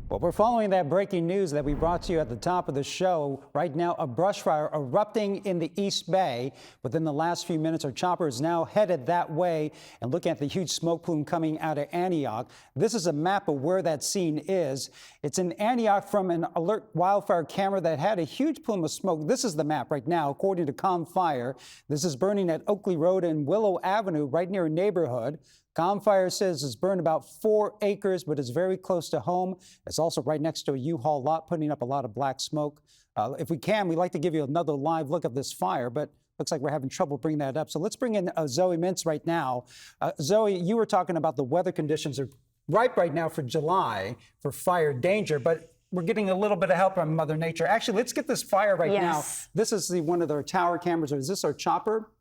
Well, we're following that breaking news that we brought to you at the top of the show. Right now, a brush fire erupting in the East Bay. Within the last few minutes, our chopper is now headed that way and looking at the huge smoke plume coming out of Antioch. This is a map of where that scene is. It's in Antioch from an alert wildfire camera that had a huge plume of smoke. This is the map right now, according to COM Fire. This is burning at Oakley Road and Willow Avenue, right near a neighborhood. COM Fire says it's burned about 4 acres, but it's very close to home. It's also right next to a U-Haul lot, putting up a lot of black smoke. If we can, we'd like to give you another live look of this fire, but looks like we're having trouble bringing that up. So let's bring in Zoe Mintz right now. Zoe, you were talking about the weather conditions are ripe right now for July for fire danger, but we're getting a little bit of help from Mother Nature. Actually, let's get this fire right now. This is one of their tower cameras, or is this our chopper?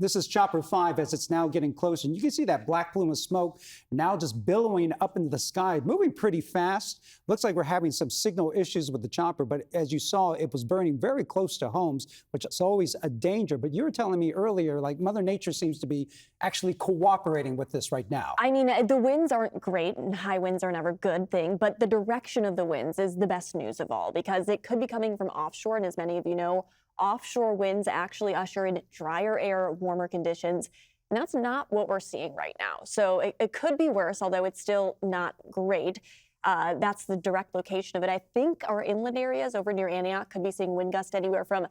This is Chopper 5 as it's now getting closer. And you can see that black plume of smoke now just billowing up into the sky, moving pretty fast. Looks like we're having some signal issues with the chopper, but as you saw, it was burning very close to homes, which is always a danger. But you were telling me earlier, like Mother Nature seems to be actually cooperating with this right now. I mean, the winds aren't great, and high winds are never a good thing, but the direction of the winds is the best news of all, because it could be coming from offshore, and as many of you know, offshore winds actually usher in drier air, warmer conditions, and that's not what we're seeing right now. So it could be worse, although it's still not great. That's the direct location of it. I think our inland areas over near Antioch could be seeing wind gusts anywhere from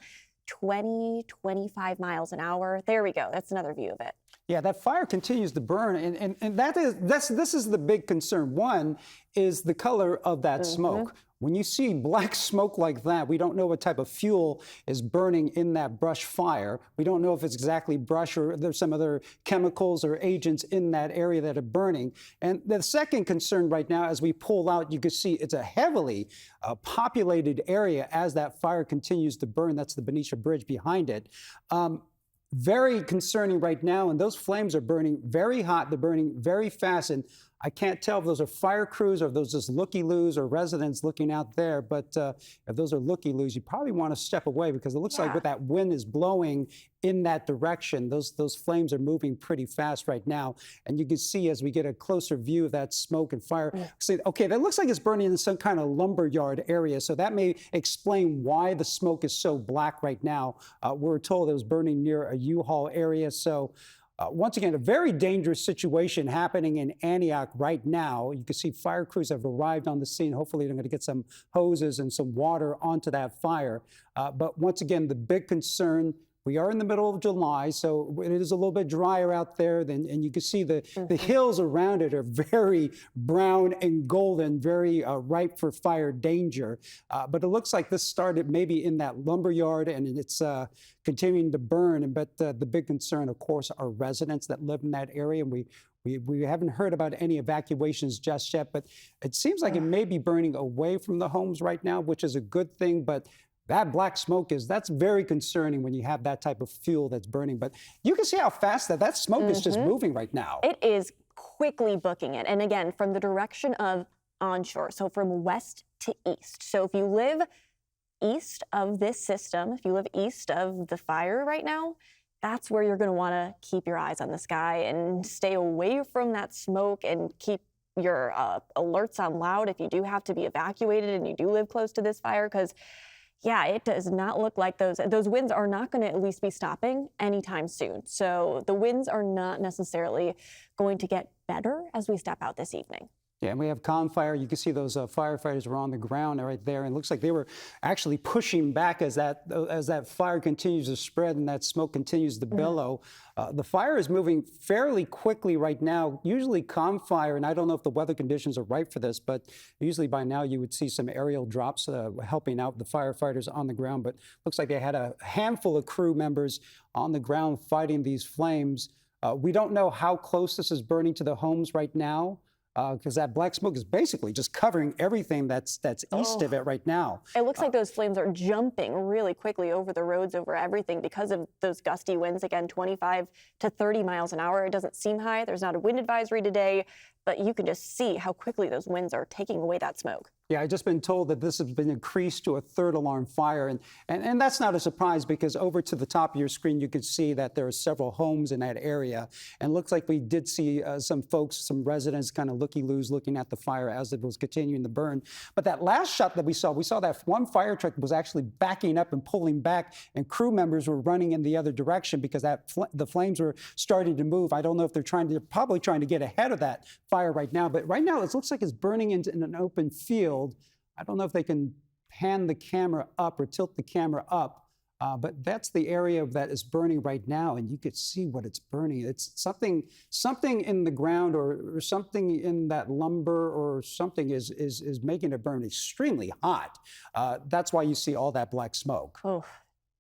20, 25 miles an hour. There we go. That's another view of it. Yeah, that fire continues to burn, and this is the big concern. One is the color of that smoke. When you see black smoke like that, we don't know what type of fuel is burning in that brush fire. We don't know if it's exactly brush or there's some other chemicals or agents in that area that are burning. And the second concern right now, as we pull out, you can see it's a heavily populated area as that fire continues to burn. That's the Benicia Bridge behind it. Very concerning right now, and those flames are burning very hot. They're burning very fast, and I can't tell if those are fire crews or if those just looky-loos or residents looking out there, but if those are looky-loos, you probably want to step away because it looks like with that wind is blowing in that direction, those flames are moving pretty fast right now. And you can see as we get a closer view of that smoke and fire, say, okay, that looks like it's burning in some kind of lumberyard area, so that may explain why the smoke is so black right now. We're told it was burning near a U-Haul area, so once again, a very dangerous situation happening in Antioch right now. You can see fire crews have arrived on the scene. Hopefully, they're going to get some hoses and some water onto that fire. But once again, the big concern, we are in the middle of July, so it is a little bit drier out there. And you can see the hills around it are very brown and golden, very ripe for fire danger. But it looks like this started maybe in that lumberyard, and it's continuing to burn. But the big concern, of course, are residents that live in that area. And we haven't heard about any evacuations just yet, but it seems like it may be burning away from the homes right now, which is a good thing. But that black smoke that's very concerning when you have that type of fuel that's burning. But you can see how fast that smoke is just moving right now. It is quickly booking it. And again, from the direction of onshore, so from west to east. So if you live east of this system, if you live east of the fire right now, that's where you're going to want to keep your eyes on the sky and stay away from that smoke and keep your alerts on loud if you do have to be evacuated and you do live close to this fire, because yeah, it does not look like those winds are not going to at least be stopping anytime soon. So the winds are not necessarily going to get better as we step out this evening. Yeah, and we have COM Fire. You can see those firefighters were on the ground right there, and it looks like they were actually pushing back as that fire continues to spread and that smoke continues to billow. The fire is moving fairly quickly right now. Usually COM Fire, and I don't know if the weather conditions are right for this, but usually by now you would see some aerial drops helping out the firefighters on the ground. But looks like they had a handful of crew members on the ground fighting these flames. We don't know how close this is burning to the homes right now, because that black smoke is basically just covering everything that's east of it right now. It looks like those flames are jumping really quickly over the roads, over everything, because of those gusty winds, again, 25 to 30 miles an hour. It doesn't seem high. There's not a wind advisory today, but you can just see how quickly those winds are taking away that smoke. Yeah, I've just been told that this has been increased to a third alarm fire. And that's not a surprise, because over to the top of your screen, you can see that there are several homes in that area. And it looks like we did see some folks, some residents kind of looky-loos looking at the fire as it was continuing to burn. But that last shot that we saw that one fire truck was actually backing up and pulling back, and crew members were running in the other direction because the flames were starting to move. I don't know if they're probably trying to get ahead of that fire right now. But right now, it looks like it's burning in an open field. I don't know if they can pan the camera up or tilt the camera up, but that's the area that is burning right now, and you could see what it's burning. It's something in the ground or something in that lumber or something is making it burn extremely hot. That's why you see all that black smoke. Oh.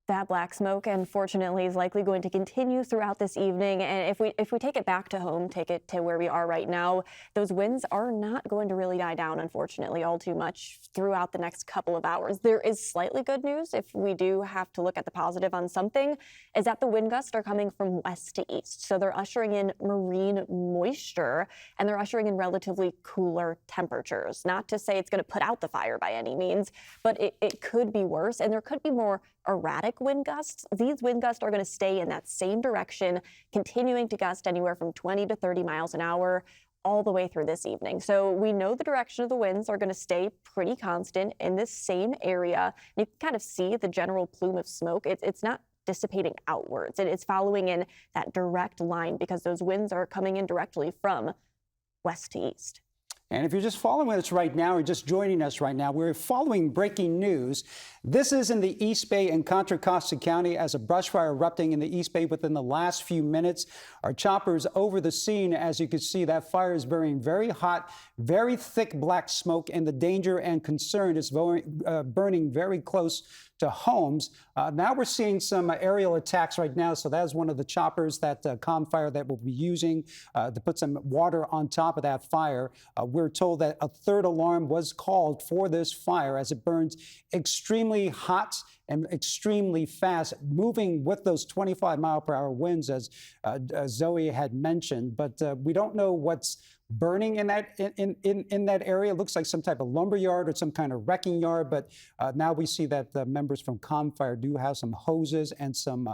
That black smoke, unfortunately, is likely going to continue throughout this evening. And if we take it back to home, take it to where we are right now, those winds are not going to really die down, unfortunately, all too much throughout the next couple of hours. There is slightly good news, if we do have to look at the positive on something, is that the wind gusts are coming from west to east. So they're ushering in marine moisture, and they're ushering in relatively cooler temperatures. Not to say it's going to put out the fire by any means, but it could be worse, and there could be more erratic wind gusts. These wind gusts are going to stay in that same direction, continuing to gust anywhere from 20 to 30 miles an hour all the way through this evening. So we know the direction of the winds are going to stay pretty constant in this same area. You can kind of see the general plume of smoke. It's not dissipating outwards. It's following in that direct line because those winds are coming in directly from west to east. And if you're just following us right now or just joining us right now, we're following breaking news. This is in the East Bay and Contra Costa County as a brush fire erupting in the East Bay within the last few minutes. Our choppers over the scene. As you can see, that fire is burning very hot, very thick black smoke, and the danger and concern is burning very close to homes. Now we're seeing some aerial attacks right now. So that is one of the choppers that ComFire that we'll be using to put some water on top of that fire. We're told that a third alarm was called for this fire as it burns extremely hot and extremely fast, moving with those 25-mile-per-hour winds, as Zoe had mentioned. But we don't know what's burning in that area. It looks like some type of lumber yard or some kind of wrecking yard. But now we see that the members from ComFire do have some hoses and some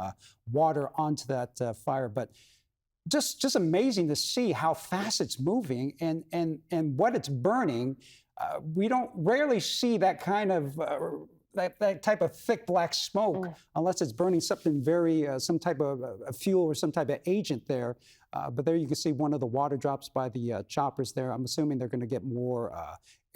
water onto that fire. But just amazing to see how fast it's moving and what it's burning. We don't rarely see that kind of that type of thick black smoke unless it's burning something very some type of a fuel or some type of agent there. But there you can see one of the water drops by the choppers there. I'm assuming they're going to get more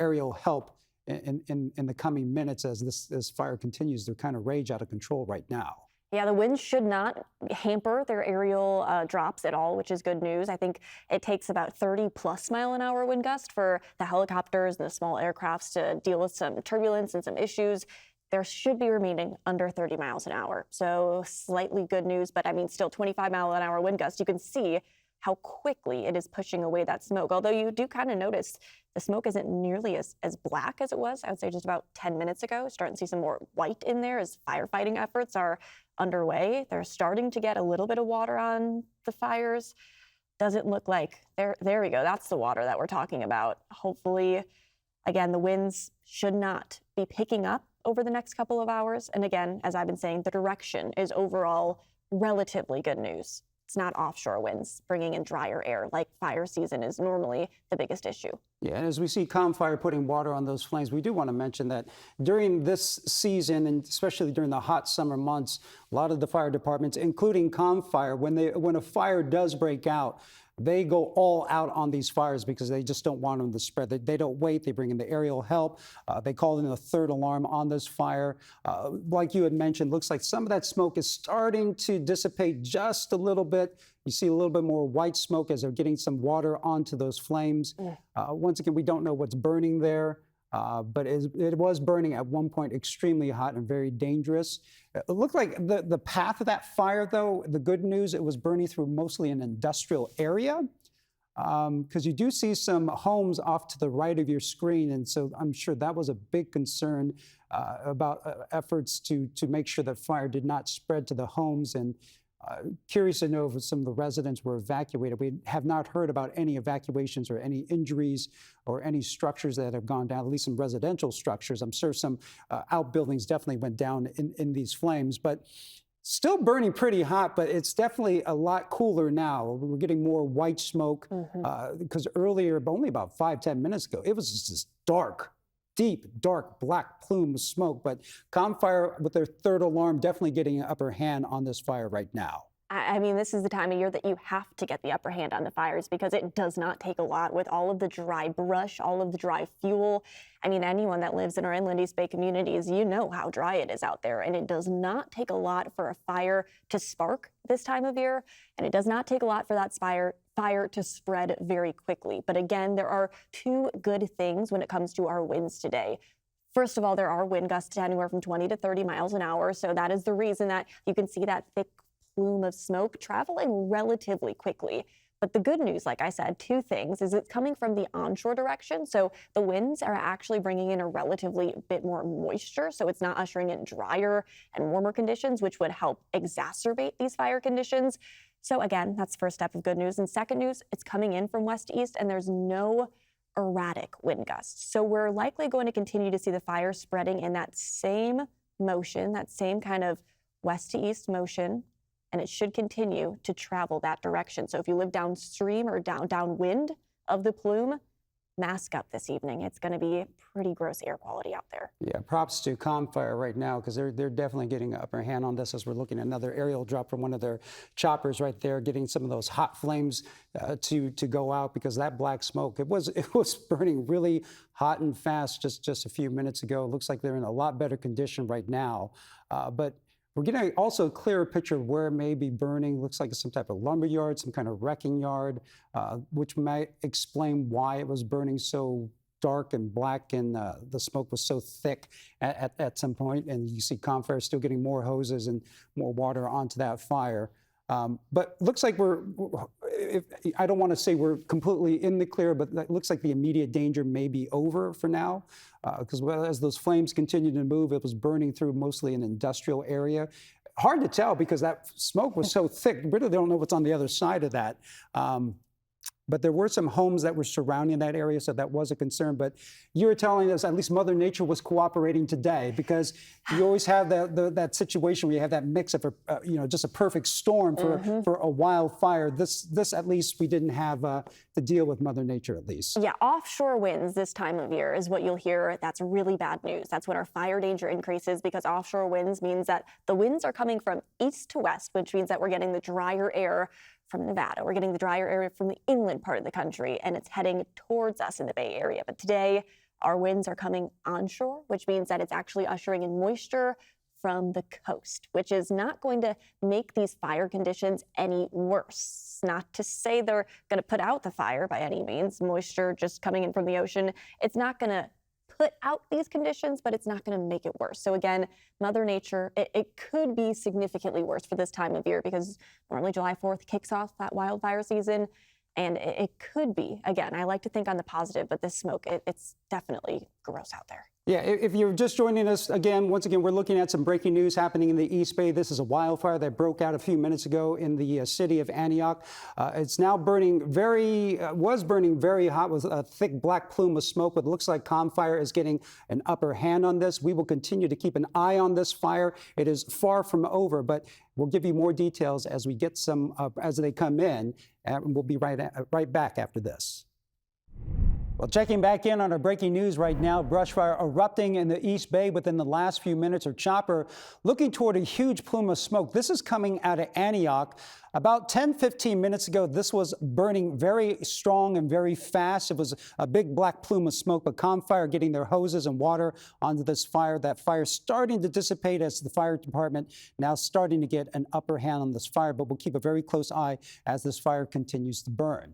aerial help in the coming minutes as this fire continues to kind of rage out of control right now. Yeah, the winds should not hamper their aerial drops at all, which is good news. I think it takes about 30+ mile an hour wind gust for the helicopters and the small aircrafts to deal with some turbulence and some issues. There should be remaining under 30 miles an hour. So slightly good news, but I mean, still 25-mile-an-hour wind gust. You can see how quickly it is pushing away that smoke. Although you do kind of notice the smoke isn't nearly as black as it was, I would say just about 10 minutes ago. Starting to see some more white in there as firefighting efforts are underway. They're starting to get a little bit of water on the fires. Doesn't look like, there we go. That's the water that we're talking about. Hopefully, again, the winds should not be picking up over the next couple of hours. And again, as I've been saying, the direction is overall relatively good news. It's not offshore winds bringing in drier air like fire season is normally the biggest issue. Yeah, and as we see ComFire putting water on those flames, we do want to mention that during this season, and especially during the hot summer months, a lot of the fire departments, including ComFire, when a fire does break out, they go all out on these fires because they just don't want them to spread. They don't wait. They bring in the aerial help. They call in a third alarm on this fire. Like you had mentioned, looks like some of that smoke is starting to dissipate just a little bit. You see a little bit more white smoke as they're getting some water onto those flames. Once again, we don't know what's burning there. But it was burning at one point extremely hot and very dangerous. It looked like the path of that fire, though, the good news, it was burning through mostly an industrial area, because you do see some homes off to the right of your screen. And so I'm sure that was a big concern about efforts to make sure that fire did not spread to the homes. And Curious to know if some of the residents were evacuated. We have not heard about any evacuations or any injuries or any structures that have gone down, at least some residential structures. I'm sure some outbuildings definitely went down in these flames, but still burning pretty hot, but it's definitely a lot cooler now. We're getting more white smoke because earlier, only about 5-10 minutes ago, it was just this dark, deep, dark, black plume of smoke. But COM Fire, with their third alarm, definitely getting an upper hand on this fire right now. I mean, this is the time of year that you have to get the upper hand on the fires because it does not take a lot with all of the dry brush, all of the dry fuel. I mean, anyone that lives in our inland East Bay communities, you know how dry it is out there. And it does not take a lot for a fire to spark this time of year. And it does not take a lot for that fire to spread very quickly. But again, there are two good things when it comes to our winds today. First of all, there are wind gusts anywhere from 20 to 30 miles an hour. So that is the reason that you can see that thick plume of smoke traveling relatively quickly. But the good news, like I said, two things, is it's coming from the onshore direction. So the winds are actually bringing in a relatively bit more moisture. So it's not ushering in drier and warmer conditions, which would help exacerbate these fire conditions. So again, that's the first step of good news. And second news, it's coming in from west to east and there's no erratic wind gusts. So we're likely going to continue to see the fire spreading in that same motion, that same kind of west to east motion, and it should continue to travel that direction. So if you live downstream or downwind of the plume, mask up this evening. It's going to be pretty gross air quality out there. Yeah, props to COM Fire right now because they're definitely getting an upper hand on this as we're looking at another aerial drop from one of their choppers right there, getting some of those hot flames to go out because that black smoke, it was burning really hot and fast just a few minutes ago. It looks like they're in a lot better condition right now, but we're getting also a clearer picture of where it may be burning. Looks like it's some type of lumber yard, some kind of wrecking yard, which might explain why it was burning so dark and black and the smoke was so thick at some point. And you see COM Fire still getting more hoses and more water onto that fire. But looks like I don't want to say we're completely in the clear, but it looks like the immediate danger may be over for now. Because as those flames continue to move, it was burning through mostly an industrial area. Hard to tell because that smoke was so thick, we really don't know what's on the other side of that. But there were some homes that were surrounding that area, so that was a concern. But you were telling us at least Mother Nature was cooperating today because you always have that situation where you have that mix of, just a perfect storm for a wildfire. This at least we didn't have to deal with Mother Nature at least. Yeah, offshore winds this time of year is what you'll hear. That's really bad news. That's when our fire danger increases because offshore winds means that the winds are coming from east to west, which means that we're getting the drier air from Nevada. We're getting the drier area from the inland part of the country, and it's heading towards us in the Bay Area. But today, our winds are coming onshore, which means that it's actually ushering in moisture from the coast, which is not going to make these fire conditions any worse. Not to say they're going to put out the fire by any means. Moisture just coming in from the ocean, it's not going to put out these conditions, but it's not going to make it worse. So again, Mother Nature, it could be significantly worse for this time of year because normally July 4th kicks off that wildfire season. And it could be, again, I like to think on the positive, but this smoke, it's definitely gross out there. Yeah, if you're just joining us once again, we're looking at some breaking news happening in the East Bay. This is a wildfire that broke out a few minutes ago in the city of Antioch. It's now was burning very hot with a thick black plume of smoke, but it looks like COM Fire is getting an upper hand on this. We will continue to keep an eye on this fire. It is far from over, but we'll give you more details as we get some, as they come in, and we'll be right back after this. Well, checking back in on our breaking news right now, brush fire erupting in the East Bay within the last few minutes. Our chopper looking toward a huge plume of smoke. This is coming out of Antioch. About 10-15 minutes ago, this was burning very strong and very fast. It was a big black plume of smoke, but COM Fire getting their hoses and water onto this fire. That fire starting to dissipate as the fire department now starting to get an upper hand on this fire, but we'll keep a very close eye as this fire continues to burn.